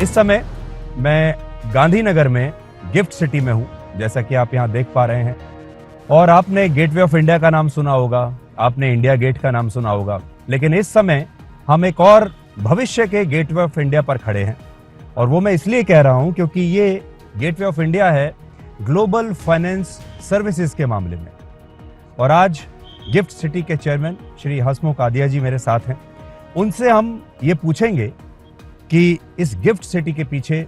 इस समय मैं गांधीनगर में गिफ्ट सिटी में हूं, जैसा कि आप यहां देख पा रहे हैं। और आपने गेटवे ऑफ इंडिया का नाम सुना होगा, आपने इंडिया गेट का नाम सुना होगा, लेकिन इस समय हम एक और भविष्य के गेटवे ऑफ इंडिया पर खड़े हैं। और वो मैं इसलिए कह रहा हूं क्योंकि ये गेटवे ऑफ इंडिया है ग्लोबल फाइनेंस सर्विसेज के मामले में। और आज गिफ्ट सिटी के चेयरमैन श्री हसमुख आदिया जी मेरे साथ हैं। उनसे हम ये पूछेंगे कि इस गिफ्ट सिटी के पीछे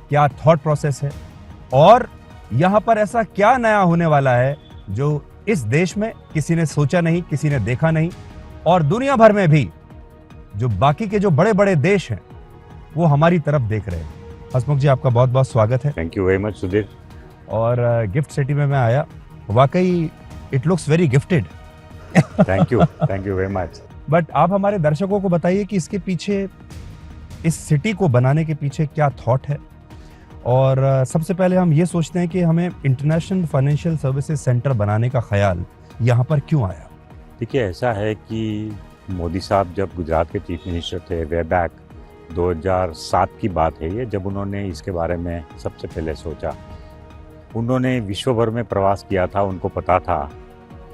क्या थॉट प्रोसेस है और यहाँ पर ऐसा क्या नया होने वाला है जो इस देश में किसी ने सोचा नहीं, किसी ने देखा नहीं, और दुनिया भर में भी जो बाकी के जो बड़े बड़े देश हैं वो हमारी तरफ देख रहे हैं। हसमुख जी, आपका बहुत बहुत स्वागत है। Thank you very much Sudhir. और गिफ्ट सिटी में मैं आया, वाकई it looks very gifted. Thank you very much. But आप हमारे दर्शकों को बताइए कि इसके पीछे, इस सिटी को बनाने के पीछे क्या थॉट है। और सबसे पहले हम ये सोचते हैं कि हमें इंटरनेशनल फाइनेंशियल सर्विसेज सेंटर बनाने का ख्याल यहाँ पर क्यों आया? देखिए, ऐसा है कि मोदी साहब जब गुजरात के चीफ मिनिस्टर थे, वे बैक 2007 की बात है ये, जब उन्होंने इसके बारे में सबसे पहले सोचा। उन्होंने विश्व भर में प्रवास किया था। उनको पता था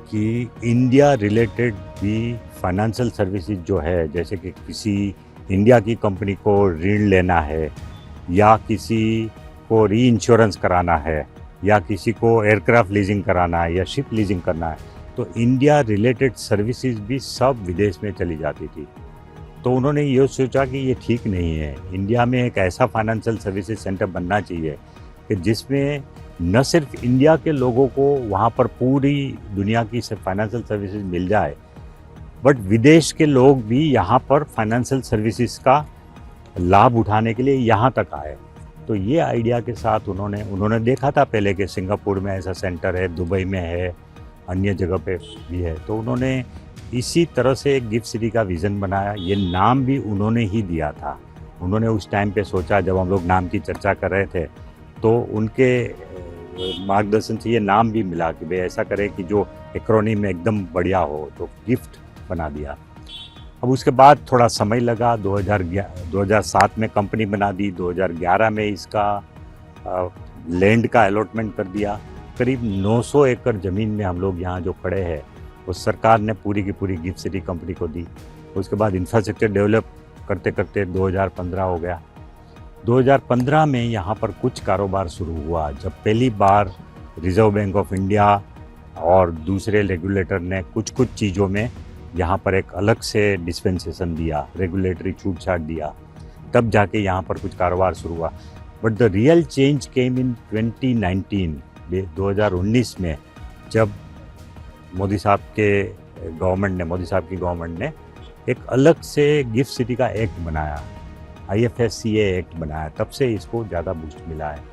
कि इंडिया रिलेटेड भी फाइनेंशियल सर्विसेज जो है, जैसे कि किसी इंडिया की कंपनी को ऋण लेना है, या किसी को री इंश्योरेंस कराना है, या किसी को एयरक्राफ्ट लीजिंग कराना है, या शिप लीजिंग करना है, तो इंडिया रिलेटेड सर्विसेज भी सब विदेश में चली जाती थी। तो उन्होंने ये सोचा कि ये ठीक नहीं है। इंडिया में एक ऐसा फाइनेंशियल सर्विसेज सेंटर बनना चाहिए कि जिसमें न सिर्फ इंडिया के लोगों को वहाँ पर पूरी दुनिया की फाइनेंशियल सर्विसेज मिल जाए, बट विदेश के लोग भी यहाँ पर फाइनेंशियल सर्विसेज का लाभ उठाने के लिए यहाँ तक आए। तो ये आइडिया के साथ उन्होंने देखा था पहले कि सिंगापुर में ऐसा सेंटर है, दुबई में है, अन्य जगह पे भी है। तो उन्होंने इसी तरह से एक गिफ्ट सिटी का विज़न बनाया। ये नाम भी उन्होंने ही दिया था। उन्होंने उस टाइम पे सोचा, जब हम लोग नाम की चर्चा कर रहे थे, तो उनके मार्गदर्शन से ये नाम भी मिला कि भाई ऐसा करें कि जो एक्रोनिम में एकदम बढ़िया हो, तो गिफ्ट बना दिया। अब उसके बाद थोड़ा समय लगा। 2007 में कंपनी बना दी, 2011 में इसका लैंड का अलॉटमेंट कर दिया। करीब 900 एकड़ ज़मीन में हम लोग यहाँ जो खड़े हैं, वो सरकार ने पूरी की पूरी गिफ्ट सिटी कंपनी को दी। उसके बाद इंफ्रास्ट्रक्चर डेवलप करते करते 2015 हो गया। 2015 में यहाँ पर कुछ कारोबार शुरू हुआ, जब पहली बार रिजर्व बैंक ऑफ इंडिया और दूसरे रेगुलेटर ने कुछ चीज़ों में यहाँ पर एक अलग से डिस्पेंसेशन दिया, रेगुलेटरी छूट छाट दिया, तब जाके यहाँ पर कुछ कारोबार शुरू हुआ। But the real change came in 2019 में, जब मोदी साहब की गवर्नमेंट ने एक अलग से गिफ्ट सिटी का एक्ट बनाया, IFSCA एक्ट बनाया। तब से इसको ज़्यादा बूस्ट मिला है।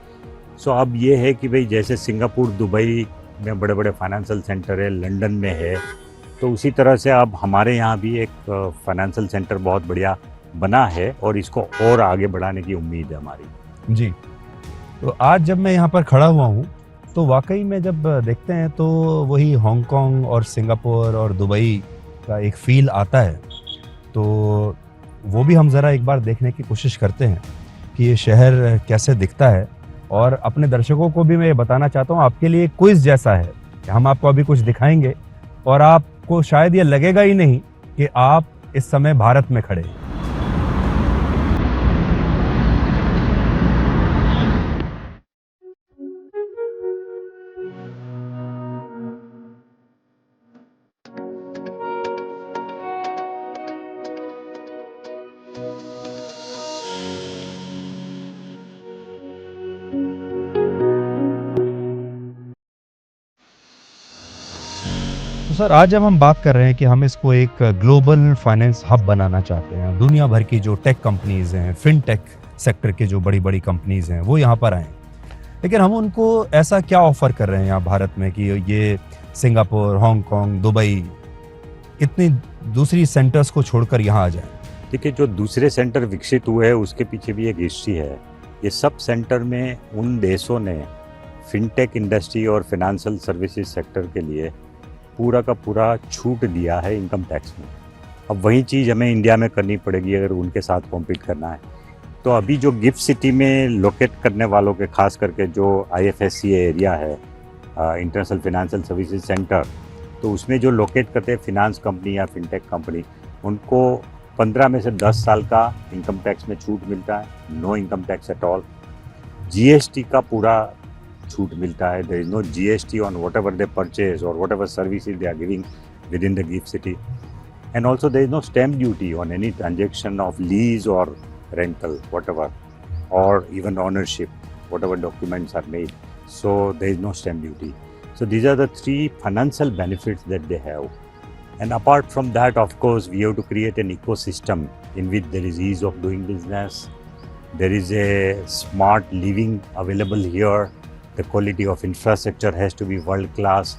सो अब ये है कि भाई जैसे सिंगापुर, दुबई में बड़े बड़े फाइनेंशियल सेंटर है, लंदन में है, तो उसी तरह से अब हमारे यहाँ भी एक फाइनेंशियल सेंटर बहुत बढ़िया बना है और इसको और आगे बढ़ाने की उम्मीद है हमारी। जी, तो आज जब मैं यहाँ पर खड़ा हुआ हूँ, तो वाकई में जब देखते हैं तो वही हांगकांग और सिंगापुर और दुबई का एक फील आता है। तो वो भी हम ज़रा एक बार देखने की कोशिश करते हैं कि ये शहर कैसे दिखता है। और अपने दर्शकों को भी मैं ये बताना चाहता हूँ, आपके लिए क्विज जैसा है कि हम आपको अभी कुछ दिखाएंगे और आपको शायद ये लगेगा ही नहीं कि आप इस समय भारत में खड़े हैं। सर, आज जब हम बात कर रहे हैं कि हम इसको एक ग्लोबल फाइनेंस हब बनाना चाहते हैं, दुनिया भर की जो टेक कंपनीज हैं, फिनटेक सेक्टर के जो बड़ी बड़ी कंपनीज हैं, वो यहाँ पर आएँ, लेकिन हम उनको ऐसा क्या ऑफर कर रहे हैं यहाँ भारत में कि ये सिंगापुर, हांगकांग, दुबई, इतनी दूसरी सेंटर्स को छोड़कर यहाँ आ जाए? देखिए, जो दूसरे सेंटर विकसित हुए हैं उसके पीछे भी एक हिस्ट्री है। ये सब सेंटर में उन देशों ने फिनटेक इंडस्ट्री और फाइनेंशियल सर्विसेज सेक्टर के लिए पूरा का पूरा छूट दिया है इनकम टैक्स में। अब वही चीज़ हमें इंडिया में करनी पड़ेगी अगर उनके साथ कॉम्पीट करना है। तो अभी जो गिफ्ट सिटी में लोकेट करने वालों के खास करके जो IFSC एरिया है, इंटरनेशनल फाइनेंशियल सर्विसेज सेंटर, तो उसमें जो लोकेट करते हैं फिनांस कंपनी या फिनटेक कंपनी, उनको 15 में से 10 साल का इनकम टैक्स में छूट मिलता है, no income tax at all. GST का पूरा छूट मिलता है, there is no GST on whatever they purchase और whatever services they are giving within the GIFT City. And also there is no stamp duty on any transaction of lease और rental whatever, or even ownership, whatever documents are made. So there is no stamp duty. So these are the 3 financial benefits that they have. And apart from that, of course, we have to create an ecosystem in which there is ease of doing business. There is a smart living available here. The quality of infrastructure has to be world class,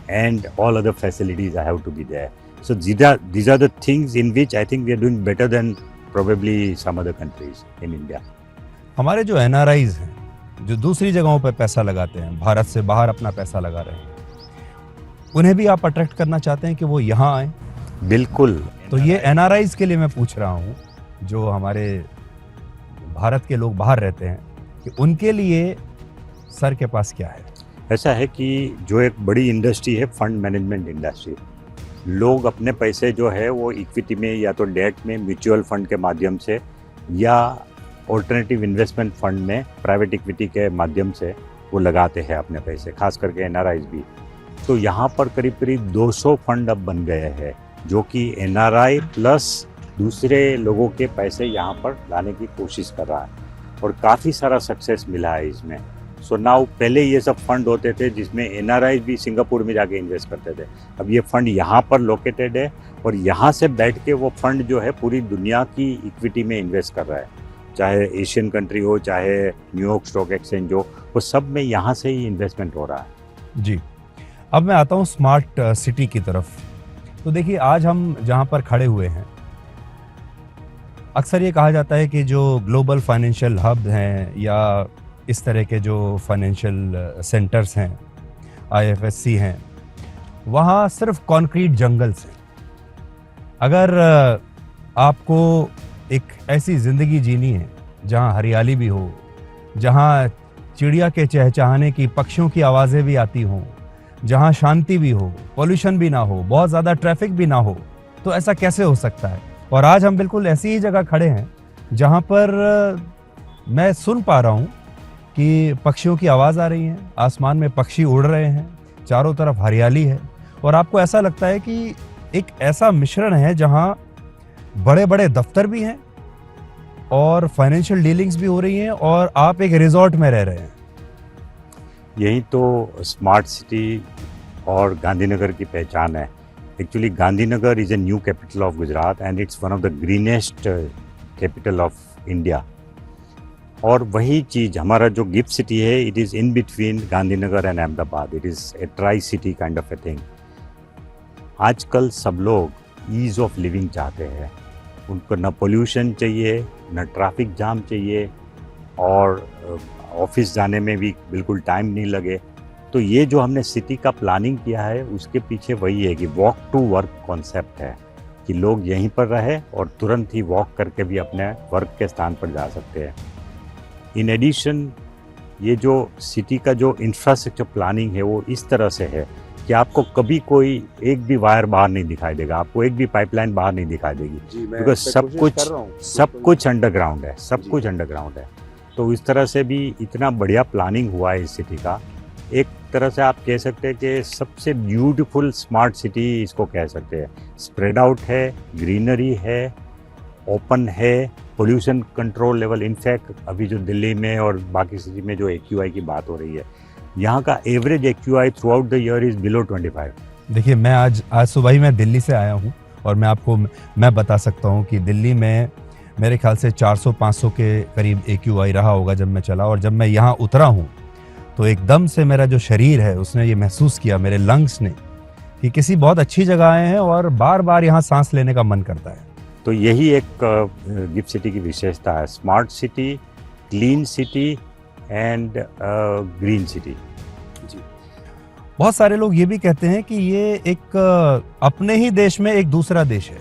and all other facilities have to be there. So these are the things in which I think we are doing better than probably some other countries in India. हमारे जो NRIs हैं, जो दूसरी जगहों पर पैसा लगाते हैं, भारत से बाहर अपना पैसा लगा रहे हैं, उन्हें भी आप अट्रैक्ट करना चाहते हैं कि वो यहाँ आए? बिल्कुल। तो ये NRIs के लिए मैं पूछ रहा हूँ, जो हमारे भारत के लोग बाहर रहते हैं, कि उनके लिए सर के पास क्या है? ऐसा है कि जो एक बड़ी इंडस्ट्री है फंड मैनेजमेंट इंडस्ट्री, लोग अपने पैसे जो है वो इक्विटी में या तो डेट में, म्यूचुअल फंड के माध्यम से या ऑल्टरनेटिव इन्वेस्टमेंट फंड में प्राइवेट इक्विटी के माध्यम से वो लगाते हैं अपने पैसे, खास करके NRIs भी। तो यहाँ पर करीब करीब 200 फंड अब बन गए हैं जो कि NRI प्लस दूसरे लोगों के पैसे यहाँ पर लाने की कोशिश कर रहा है और काफ़ी सारा सक्सेस मिला है इसमें। सो नाउ पहले ये सब फंड होते थे जिसमें NRI भी सिंगापुर में जाके इन्वेस्ट करते थे, अब ये फंड यहाँ पर लोकेटेड है और यहाँ से बैठ के वो फंड जो है पूरी दुनिया की इक्विटी में इन्वेस्ट कर रहा है, चाहे एशियन कंट्री हो, चाहे न्यूयॉर्क स्टॉक एक्सचेंज हो, वो सब में यहाँ से ही इन्वेस्टमेंट हो रहा है। जी, अब मैं आता हूँ स्मार्ट सिटी की तरफ। तो देखिए, आज हम जहाँ पर खड़े हुए हैं, अक्सर ये कहा जाता है कि जो ग्लोबल फाइनेंशियल हब हैं या इस तरह के जो फाइनेंशियल सेंटर्स हैं, IFSC हैं, वहाँ सिर्फ कंक्रीट जंगल्स हैं। अगर आपको एक ऐसी ज़िंदगी जीनी है जहाँ हरियाली भी हो, जहाँ चिड़िया के चहचहाने की, पक्षियों की आवाज़ें भी आती हों, जहाँ शांति भी हो, पॉल्यूशन भी ना हो, बहुत ज़्यादा ट्रैफिक भी ना हो, तो ऐसा कैसे हो सकता है? और आज हम बिल्कुल ऐसी ही जगह खड़े हैं जहाँ पर मैं सुन पा रहा हूँ कि पक्षियों की आवाज़ आ रही है, आसमान में पक्षी उड़ रहे हैं, चारों तरफ हरियाली है, और आपको ऐसा लगता है कि एक ऐसा मिश्रण है जहाँ बड़े बड़े दफ्तर भी हैं और फाइनेंशियल डीलिंग्स भी हो रही हैं और आप एक रिजॉर्ट में रह रहे हैं। यही तो स्मार्ट सिटी और गांधीनगर की पहचान है। Actually Gandhinagar is a new capital of Gujarat and it's one of the greenest capital of India. और वही चीज़ हमारा जो गिफ्ट सिटी है, it is in between Gandhinagar and Ahmedabad. It is a tri city kind of a thing. आजकल सब लोग ease of living चाहते हैं, उनको न पोल्यूशन चाहिए, न ट्रैफिक जाम चाहिए, और ऑफिस जाने में भी बिल्कुल टाइम नहीं लगे। तो ये जो हमने सिटी का प्लानिंग किया है, उसके पीछे वही है कि वॉक टू वर्क कॉन्सेप्ट है, कि लोग यहीं पर रहे और तुरंत ही वॉक करके भी अपने वर्क के स्थान पर जा सकते हैं। इन एडिशन, ये जो सिटी का जो इंफ्रास्ट्रक्चर प्लानिंग है वो इस तरह से है कि आपको कभी कोई एक भी वायर बाहर नहीं दिखाई देगा, आपको एक भी पाइपलाइन बाहर नहीं दिखाई देगी, बिकॉज सब कुछ अंडरग्राउंड है, सब कुछ अंडरग्राउंड है। तो इस तरह से भी इतना बढ़िया प्लानिंग हुआ है इस सिटी का। एक तरह से आप कह सकते हैं कि सबसे ब्यूटीफुल स्मार्ट सिटी इसको कह सकते हैं। स्प्रेड आउट है, ग्रीनरी है, ओपन है, पोल्यूशन कंट्रोल लेवल। इनफैक्ट अभी जो दिल्ली में और बाकी सिटी में जो AQI की बात हो रही है, यहाँ का average AQI through out the year is below 25। देखिए, मैं आज सुबह ही मैं दिल्ली से आया हूँ और मैं बता सकता हूँ कि दिल्ली में मेरे ख्याल से 400-500 के करीब AQI रहा होगा जब मैं चला, और जब मैं यहाँ उतरा हूँ तो एकदम से मेरा जो शरीर है उसने ये महसूस किया, मेरे लंग्स ने, कि किसी बहुत अच्छी जगह आए हैं और बार बार यहाँ सांस लेने का मन करता है। तो यही एक गिफ्ट सिटी की विशेषता है, smart city, clean city and green city. जी, बहुत सारे लोग ये भी कहते हैं कि ये एक अपने ही देश में एक दूसरा देश है,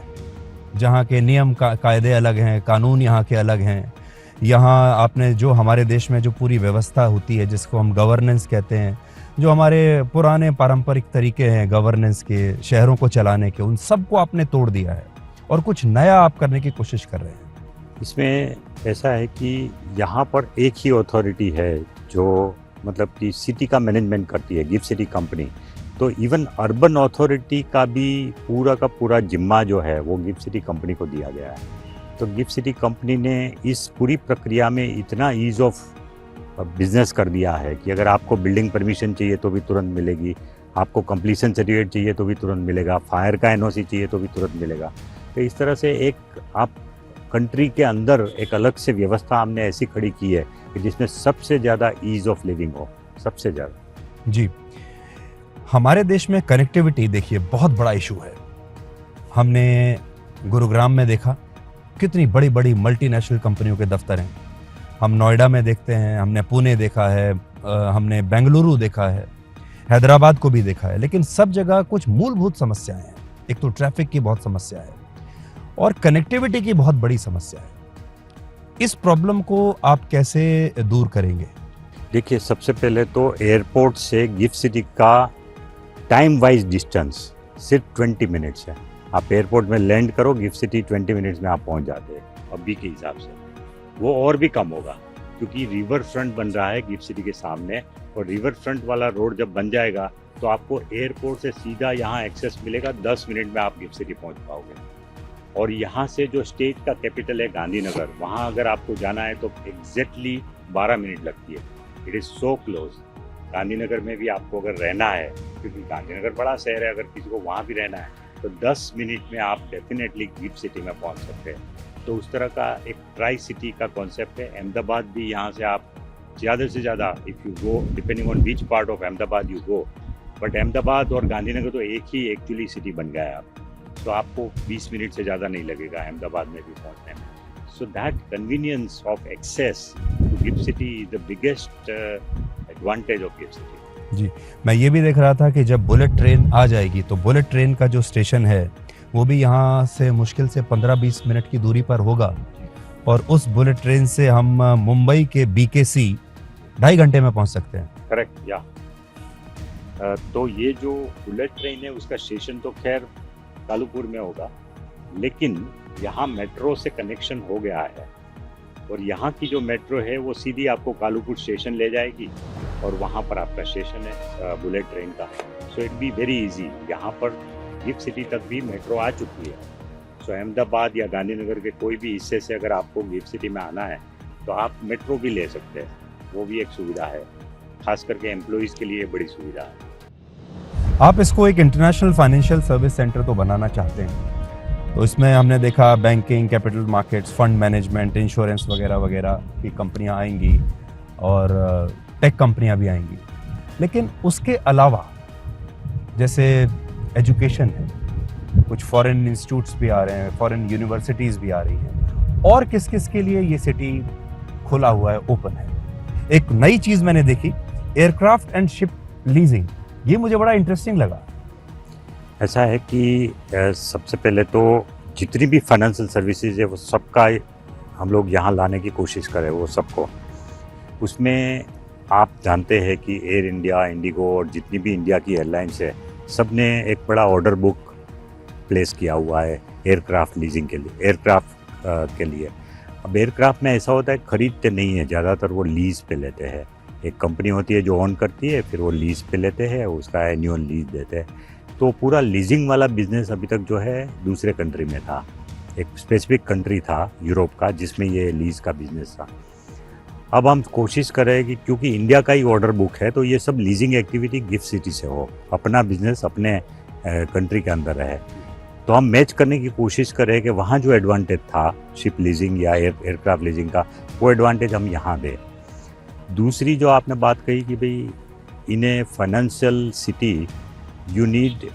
जहाँ के नियम कायदे अलग हैं, कानून यहाँ के अलग हैं, यहाँ आपने जो हमारे देश में जो पूरी व्यवस्था होती है जिसको हम गवर्नेंस कहते हैं, जो हमारे पुराने पारंपरिक तरीके हैं गवर्नेंस के, शहरों को चलाने के, उन सबको आपने तोड़ दिया है और कुछ नया आप करने की कोशिश कर रहे हैं। इसमें ऐसा है कि यहाँ पर एक ही अथॉरिटी है जो मतलब कि सिटी का मैनेजमेंट करती है, गिफ्ट सिटी कंपनी। तो इवन अर्बन अथॉरिटी का भी पूरा का पूरा जिम्मा जो है वो गिफ्ट सिटी कंपनी को दिया गया है। तो गिफ्ट सिटी कंपनी ने इस पूरी प्रक्रिया में इतना ईज ऑफ बिजनेस कर दिया है कि अगर आपको बिल्डिंग परमिशन चाहिए तो भी तुरंत मिलेगी, आपको कंप्लीशन सर्टिफिकेट चाहिए तो भी तुरंत मिलेगा, फायर का एनओसी चाहिए तो भी तुरंत मिलेगा। तो इस तरह से एक आप कंट्री के अंदर एक अलग से व्यवस्था हमने ऐसी खड़ी की है कि जिसमें सबसे ज़्यादा ईज ऑफ लिविंग हो, सबसे ज़्यादा। जी, हमारे देश में कनेक्टिविटी देखिए बहुत बड़ा इशू है। हमने गुरुग्राम में देखा कितनी बड़ी बड़ी मल्टीनेशनल कंपनियों के दफ्तर हैं। हम नोएडा में देखते हैं, हमने पुणे देखा है, हमने बेंगलुरु देखा है, हैदराबाद को भी देखा है, लेकिन सब जगह कुछ मूलभूत समस्याएं हैं। एक तो ट्रैफिक की बहुत समस्या है और कनेक्टिविटी की बहुत बड़ी समस्या है। इस प्रॉब्लम को आप कैसे दूर करेंगे? देखिए, सबसे पहले तो एयरपोर्ट से गिफ्ट सिटी का टाइम वाइज डिस्टेंस सिर्फ 20 मिनट्स है। आप एयरपोर्ट में लैंड करो, गिफ्ट सिटी 20 मिनट्स में आप पहुंच जाते हैं अभी के हिसाब से। वो और भी कम होगा क्योंकि रिवर फ्रंट बन रहा है गिफ्ट सिटी के सामने, और रिवर फ्रंट वाला रोड जब बन जाएगा तो आपको एयरपोर्ट से सीधा यहाँ एक्सेस मिलेगा। 10 मिनट में आप गिफ्ट सिटी पहुँच पाओगे। और यहाँ से जो स्टेट का कैपिटल है गांधीनगर, वहाँ अगर आपको जाना है तो एग्जैक्टली 12 मिनट लगती है। It is so close. Gandhinagar में भी आपको अगर रहना है, क्योंकि गांधीनगर बड़ा शहर है, अगर किसी को वहाँ भी रहना है तो 10 मिनट में आप डेफिनेटली गिफ्ट सिटी में पहुँच सकते हैं। तो उस तरह का एक ट्राई सिटी का कॉन्सेप्ट है। अहमदाबाद भी यहाँ से आप ज़्यादा से ज़्यादा, if you go depending on which part of Ahmedabad you go, but Ahmedabad और गांधीनगर तो एक ही एक्चुअली सिटी बन गया है आप, तो आपको 20 मिनट से ज़्यादा नहीं लगेगा अहमदाबाद में भी पहुँचने में। So that convenience of access to GIFT City is the biggest advantage of GIFT City. जी, मैं ये भी देख रहा था कि जब बुलेट ट्रेन आ जाएगी तो बुलेट ट्रेन का जो स्टेशन है वो भी यहाँ से मुश्किल से 15-20 मिनट की दूरी पर होगा, और उस बुलेट ट्रेन से हम मुंबई के BKC 2.5 घंटे में पहुँच सकते हैं। करेक्ट, या तो ये जो बुलेट ट्रेन है उसका स्टेशन तो खैर कालूपुर में होगा, लेकिन यहाँ मेट्रो से कनेक्शन हो गया है, और यहाँ की जो मेट्रो है वो सीधी आपको कालूपुर स्टेशन ले जाएगी और वहाँ पर आपका स्टेशन है बुलेट ट्रेन का। So it be very easy. यहाँ पर गिफ्ट सिटी तक भी मेट्रो आ चुकी है। सो अहमदाबाद या गांधीनगर के कोई भी हिस्से से अगर आपको गिफ्ट सिटी में आना है तो आप मेट्रो भी ले सकते हैं, वो भी एक सुविधा है। खास करके एम्प्लॉइज़ के लिए बड़ी सुविधा है। आप इसको एक इंटरनेशनल फाइनेंशियल सर्विस सेंटर तो बनाना चाहते हैं, तो इसमें हमने देखा banking, capital markets, fund management, insurance वगैरह वगैरह की कंपनियां आएंगी और टेक कंपनियां भी आएंगी। लेकिन उसके अलावा जैसे एजुकेशन है, कुछ फॉरेन इंस्टीट्यूट्स भी आ रहे हैं, फॉरेन यूनिवर्सिटीज़ भी आ रही हैं, और किस किस के लिए ये सिटी खुला हुआ है, ओपन है। एक नई चीज़ मैंने देखी, एयरक्राफ्ट एंड शिप लीजिंग, ये मुझे बड़ा इंटरेस्टिंग लगा। ऐसा है कि सबसे पहले तो जितनी भी फाइनेंशियल सर्विसेज है वो सबका हम लोग यहाँ लाने की कोशिश करें, वो सबको। उसमें आप जानते हैं कि एयर इंडिया, इंडिगो और जितनी भी इंडिया की एयरलाइंस है, सब ने एक बड़ा ऑर्डर बुक प्लेस किया हुआ है एयरक्राफ्ट लीजिंग के लिए, एयरक्राफ्ट के लिए। अब एयरक्राफ्ट में ऐसा होता है खरीदते नहीं है, ज़्यादातर वो लीज़ पे लेते हैं। एक कंपनी होती है जो ऑन करती है, फिर वो लीज़ पे लेते हैं, उसका एन्यूअल लीज देते हैं। तो पूरा लीजिंग वाला बिजनेस अभी तक जो है दूसरे कंट्री में था। एक स्पेसिफिक कंट्री था यूरोप का जिसमें ये लीज़ का बिजनेस था। अब हम कोशिश कर रहे हैं कि क्योंकि इंडिया का ही ऑर्डर बुक है तो ये सब लीजिंग एक्टिविटी गिफ्ट सिटी से हो, अपना बिजनेस अपने कंट्री के अंदर रहे। तो हम मैच करने की कोशिश कर रहे हैं कि वहाँ जो एडवांटेज था शिप लीजिंग या एयरक्राफ्ट लीजिंग का, वो एडवांटेज हम यहाँ दें। दूसरी जो आपने बात कही कि भाई in a financial city you need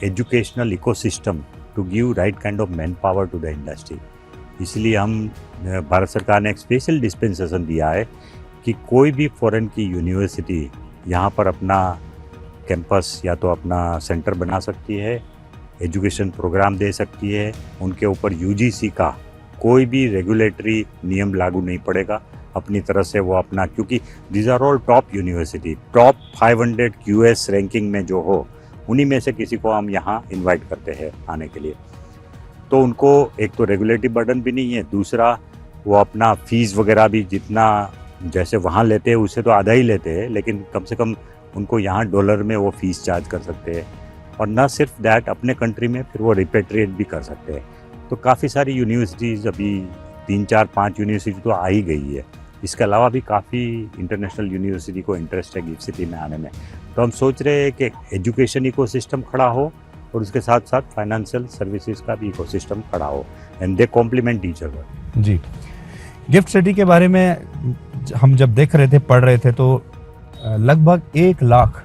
educational ecosystem to give right kind of manpower to the industry. इसलिए हम भारत सरकार ने एक स्पेशल डिस्पेंसेशन दिया है कि कोई भी फॉरेन की यूनिवर्सिटी यहाँ पर अपना कैंपस या तो अपना सेंटर बना सकती है, एजुकेशन प्रोग्राम दे सकती है, उनके ऊपर UGC का कोई भी रेगुलेटरी नियम लागू नहीं पड़ेगा। अपनी तरह से वो अपना, क्योंकि these are all top university, top 500 QS ranking में जो हो उन्हीं में से किसी को हम यहाँ इनवाइट करते हैं आने के लिए। तो उनको एक तो रेगुलेटरी बर्डन भी नहीं है, दूसरा वो अपना फीस वगैरह भी जितना जैसे वहाँ लेते हैं उससे तो आधा ही लेते हैं, लेकिन कम से कम उनको यहाँ डॉलर में वो फीस चार्ज कर सकते हैं। और न सिर्फ दैट, अपने कंट्री में फिर वो रिपेट्रिएट भी कर सकते हैं। तो काफ़ी सारी यूनिवर्सिटीज़, अभी 3, 4, 5 यूनिवर्सिटी तो आ ही गई है। इसके अलावा भी काफ़ी इंटरनेशनल यूनिवर्सिटी को इंटरेस्ट है गिफ्ट सिटी में आने में। तो हम सोच रहे हैं कि एजुकेशन इकोसिस्टम खड़ा हो और उसके साथ साथ फाइनेंशियल सर्विसेज का भी इकोसिस्टम खड़ा हो, and they complement each other. जी, गिफ्ट सिटी के बारे में हम जब देख रहे थे, पढ़ रहे थे, तो लगभग 1 लाख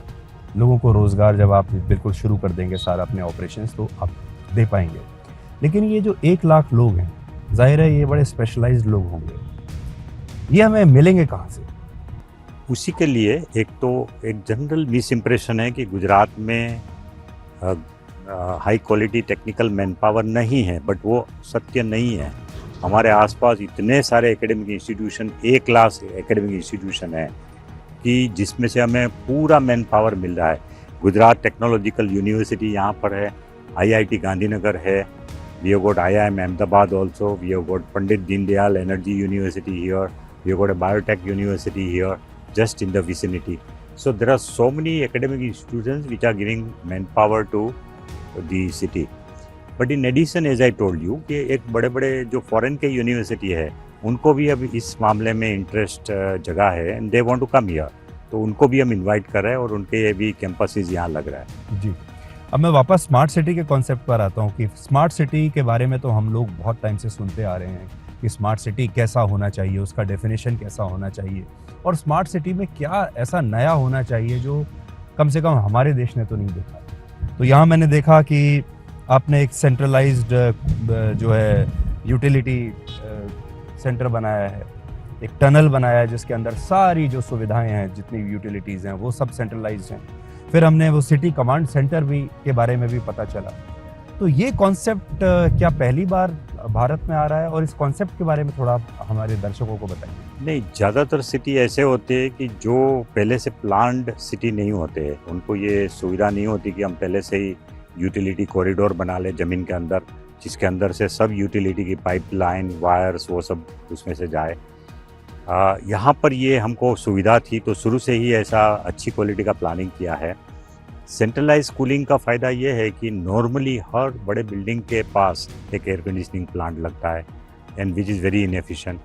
लोगों को रोजगार जब आप बिल्कुल शुरू कर देंगे सारा अपने ऑपरेशंस, तो आप दे पाएंगे। लेकिन ये जो 1 लाख लोग हैं, जाहिर है ये बड़े स्पेशलाइज्ड लोग होंगे, ये हमें मिलेंगे कहाँ से? उसी के लिए एक जनरल मिस इम्प्रेशन है कि गुजरात में high quality technical man power नहीं है, बट वो सत्य नहीं है। हमारे आसपास इतने सारे एकेडमिक इंस्टीट्यूशन, ए क्लास एकेडमिक इंस्टीट्यूशन है कि जिसमें से हमें पूरा मैन पावर मिल रहा है। गुजरात टेक्नोलॉजिकल यूनिवर्सिटी यहाँ पर है, IIT गांधीनगर है, we have got IIM Ahmedabad also, we have got Pandit Deendayal energy university here, we have got a biotech university here just in the vicinity. So there are so many academic institutions which are giving manpower to the city. But in addition, as I told you, कि एक बड़े बड़े जो foreign के university है उनको भी अब इस मामले में इंटरेस्ट जगह है, and they want to come here. तो उनको भी हम इनवाइट कर रहे हैं और उनके भी कैंपसेस यहाँ लग रहा है। जी, अब मैं वापस स्मार्ट सिटी के कॉन्सेप्ट पर आता हूँ कि स्मार्ट सिटी के बारे में तो हम लोग बहुत टाइम से सुनते आ रहे हैं कि स्मार्ट सिटी कैसा होना चाहिए, उसका डेफिनेशन कैसा होना चाहिए, और स्मार्ट सिटी में क्या ऐसा नया होना चाहिए जो कम से कम हमारे देश ने तो नहीं देखा। तो यहाँ मैंने देखा कि आपने एक सेंट्रलाइज्ड जो है यूटिलिटी सेंटर बनाया है, एक टनल बनाया है जिसके अंदर सारी जो सुविधाएं हैं, जितनी यूटिलिटीज़ हैं, वो सब सेंट्रलाइज्ड हैं। फिर हमने वो सिटी कमांड सेंटर भी के बारे में भी पता चला। तो ये कॉन्सेप्ट क्या पहली बार भारत में आ रहा है, और इस कॉन्सेप्ट के बारे में थोड़ा हमारे दर्शकों को बताइए। नहीं, ज़्यादातर सिटी ऐसे होते हैं कि जो पहले से प्लान्ड सिटी नहीं होते हैं, उनको ये सुविधा नहीं होती कि हम पहले से ही यूटिलिटी कॉरिडोर बना लें ज़मीन के अंदर, जिसके अंदर से सब यूटिलिटी की पाइपलाइन, वायर्स, वो सब उसमें से जाए। यहाँ पर ये हमको सुविधा थी, तो शुरू से ही ऐसा अच्छी क्वालिटी का प्लानिंग किया है। सेंट्रलाइज कूलिंग का फ़ायदा ये है कि नॉर्मली हर बड़े बिल्डिंग के पास एक एयर कंडीशनिंग प्लांट लगता है, and which is very inefficient.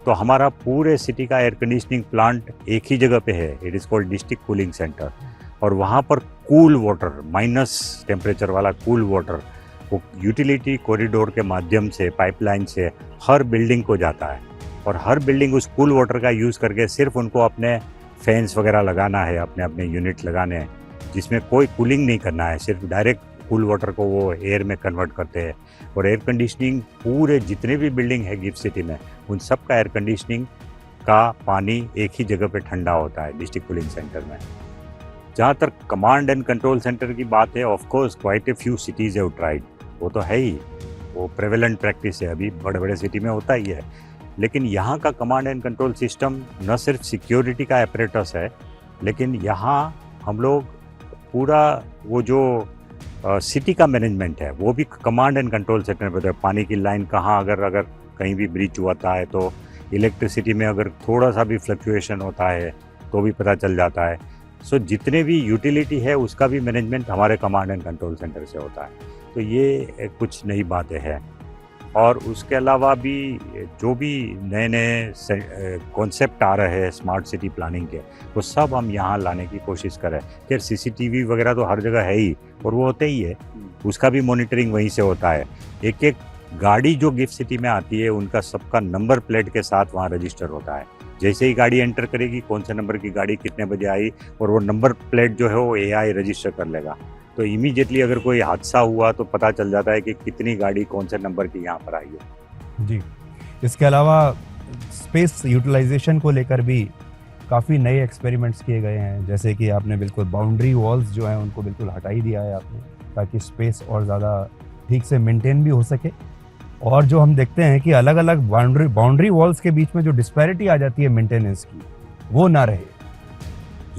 तो हमारा पूरे सिटी का एयर कंडीशनिंग प्लांट एक ही जगह पे है, it is called district cooling centre. और वहाँ पर कूल वाटर, माइनस टेम्परेचर वाला कूल वाटर, वो यूटिलिटी कॉरिडोर के माध्यम से, पाइपलाइन से हर बिल्डिंग को जाता है, और हर बिल्डिंग उस कूल वाटर का यूज़ करके सिर्फ उनको अपने फैंस वगैरह लगाना है, अपने अपने यूनिट लगाने हैं, जिसमें कोई कूलिंग नहीं करना है, सिर्फ डायरेक्ट कूल वाटर को वो एयर में कन्वर्ट करते हैं। और एयर कंडीशनिंग पूरे जितने भी बिल्डिंग है गिफ्ट सिटी में, उन सब का एयर कंडीशनिंग का पानी एक ही जगह पे ठंडा होता है डिस्ट्रिक्ट कूलिंग सेंटर में। जहाँ तक कमांड एंड कंट्रोल सेंटर की बात है, of course quite a few cities have tried, वो तो है ही, वो प्रेवेलेंट प्रैक्टिस है, अभी बड़े बड़े सिटी में होता ही है। लेकिन यहाँ का कमांड एंड कंट्रोल सिस्टम न सिर्फ सिक्योरिटी का एपरेटस है, लेकिन यहाँ हम लोग पूरा वो जो सिटी का मैनेजमेंट है वो भी कमांड एंड कंट्रोल सेंटर पर है। पानी की लाइन कहाँ अगर कहीं भी ब्रीच हुआ है, तो इलेक्ट्रिसिटी में अगर थोड़ा सा भी फ्लक्चुएशन होता है तो भी पता चल जाता है। सो जितने भी यूटिलिटी है उसका भी मैनेजमेंट हमारे कमांड एंड कंट्रोल सेंटर से होता है। तो ये कुछ नई बातें हैं। और उसके अलावा भी जो भी नए नए कॉन्सेप्ट आ रहे हैं स्मार्ट सिटी प्लानिंग के, वो सब हम यहाँ लाने की कोशिश करें। खैर CCTV वगैरह तो हर जगह है ही, और वो होते ही है, उसका भी मॉनिटरिंग वहीं से होता है। एक एक गाड़ी जो गिफ्ट सिटी में आती है उनका सबका नंबर प्लेट के साथ वहाँ रजिस्टर होता है। जैसे ही गाड़ी एंटर करेगी, कौन से नंबर की गाड़ी कितने बजे आई, और वो नंबर प्लेट जो है वो AI रजिस्टर कर लेगा। तो इमीडिएटली अगर कोई हादसा हुआ तो पता चल जाता है कि कितनी गाड़ी कौन से नंबर की यहाँ पर आई है। जी, इसके अलावा स्पेस यूटिलाइजेशन को लेकर भी काफ़ी नए एक्सपेरिमेंट्स किए गए हैं। जैसे कि आपने बिल्कुल बाउंड्री वॉल्स जो हैं उनको बिल्कुल हटा ही दिया है आपने, ताकि स्पेस और ज़्यादा ठीक से मेंटेन भी हो सके, और जो हम देखते हैं कि अलग अलग बाउंड्री वॉल्स के बीच में जो डिस्पैरिटी आ जाती है मेंटेनेंस की, वो ना रहे।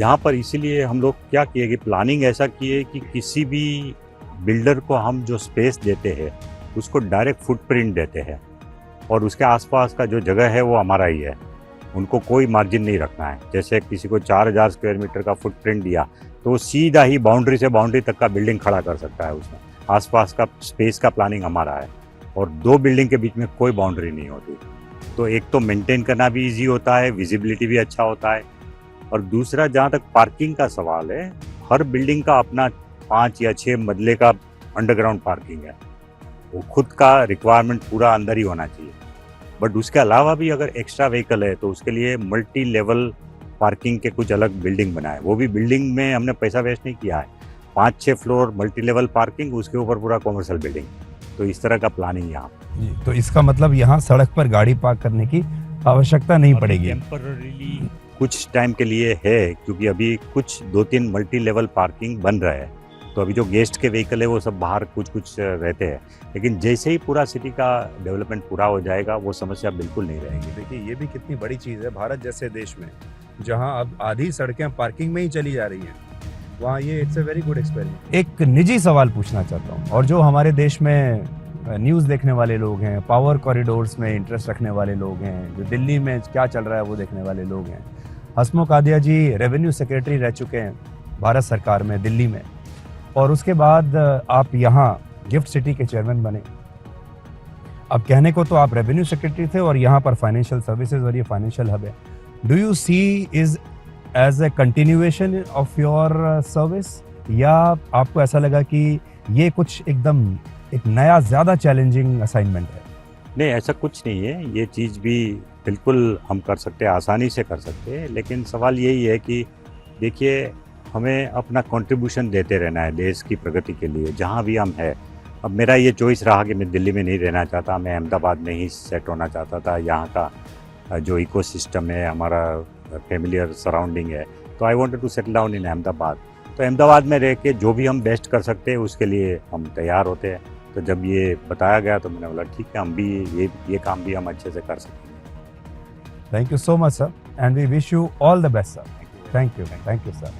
यहाँ पर इसीलिए हम लोग क्या किए कि प्लानिंग ऐसा किए कि किसी भी बिल्डर को हम जो स्पेस देते हैं उसको डायरेक्ट फुटप्रिंट देते हैं और उसके आसपास का जो जगह है वो हमारा ही है, उनको कोई मार्जिन नहीं रखना है। जैसे किसी को 4000 स्क्वायर मीटर का फुटप्रिंट दिया तो वो सीधा ही बाउंड्री से बाउंड्री तक का बिल्डिंग खड़ा कर सकता है, उसमें आसपास का स्पेस का प्लानिंग हमारा है और दो बिल्डिंग के बीच में कोई बाउंड्री नहीं होती। तो एक तो मेंटेन करना भी इजी होता है, विजिबिलिटी भी अच्छा होता है, और दूसरा जहाँ तक पार्किंग का सवाल है, हर बिल्डिंग का अपना 5 या 6 मजले का अंडरग्राउंड पार्किंग है, वो खुद का रिक्वायरमेंट पूरा अंदर ही होना चाहिए। बट उसके अलावा भी अगर एक्स्ट्रा व्हीकल है तो उसके लिए मल्टी लेवल पार्किंग के कुछ अलग बिल्डिंग बनाए, वो भी बिल्डिंग में हमने पैसा वेस्ट नहीं किया है, 5-6 फ्लोर मल्टी लेवल पार्किंग, उसके ऊपर पूरा कॉमर्शियल बिल्डिंग। तो इस तरह का प्लानिंग यहाँ जी, तो इसका मतलब यहाँ सड़क पर गाड़ी पार्क करने की आवश्यकता नहीं पड़ेगी। टेम्पररीली कुछ टाइम के लिए है, क्योंकि अभी कुछ 2-3 मल्टी लेवल पार्किंग बन रहा है, तो अभी जो गेस्ट के व्हीकल है वो सब बाहर कुछ रहते हैं, लेकिन जैसे ही पूरा सिटी का डेवलपमेंट पूरा हो जाएगा वो समस्या बिल्कुल नहीं रहेगी। देखिए ये भी कितनी बड़ी चीज़ है, भारत जैसे देश में जहाँ अब आधी सड़कें पार्किंग में ही चली जा रही हैं, वहाँ ये it's a very good experiment. एक निजी सवाल पूछना चाहता हूँ, और जो हमारे देश में न्यूज़ देखने वाले लोग हैं, पावर कॉरिडोर्स में इंटरेस्ट रखने वाले लोग हैं, जो दिल्ली में क्या चल रहा है वो देखने वाले लोग हैं। हसमुख आदिया जी रेवेन्यू सेक्रेटरी रह चुके हैं भारत सरकार में दिल्ली में, और उसके बाद आप यहाँ गिफ्ट सिटी के चेयरमैन बने। अब कहने को तो आप रेवेन्यू सेक्रेटरी थे और यहाँ पर फाइनेंशियल सर्विसेज और ये फाइनेंशियल हब है। Do you see is as a continuation of your service, या आपको ऐसा लगा कि ये कुछ एकदम एक नया ज़्यादा चैलेंजिंग असाइनमेंट है? नहीं, ऐसा कुछ नहीं है, ये चीज़ भी बिल्कुल हम कर सकते हैं, आसानी से कर सकते हैं, लेकिन सवाल यही है कि देखिए हमें अपना कंट्रीब्यूशन देते रहना है देश की प्रगति के लिए जहाँ भी हम हैं। अब मेरा ये चॉइस रहा कि मैं दिल्ली में नहीं रहना चाहता, मैं अहमदाबाद में ही सेट होना चाहता था। यहाँ का जो इकोसिस्टम है, हमारा फेमिलियर सराउंडिंग है, तो I wanted to settle down in Ahmedabad. तो अहमदाबाद में रह के जो भी हम बेस्ट कर सकते हैं उसके लिए हम तैयार होते हैं। तो जब ये बताया गया तो मैंने बोला ठीक है, हम भी ये काम भी हम अच्छे से कर सकेंगे। Thank you so much, sir, and we wish you all the best, sir. Thank you, sir.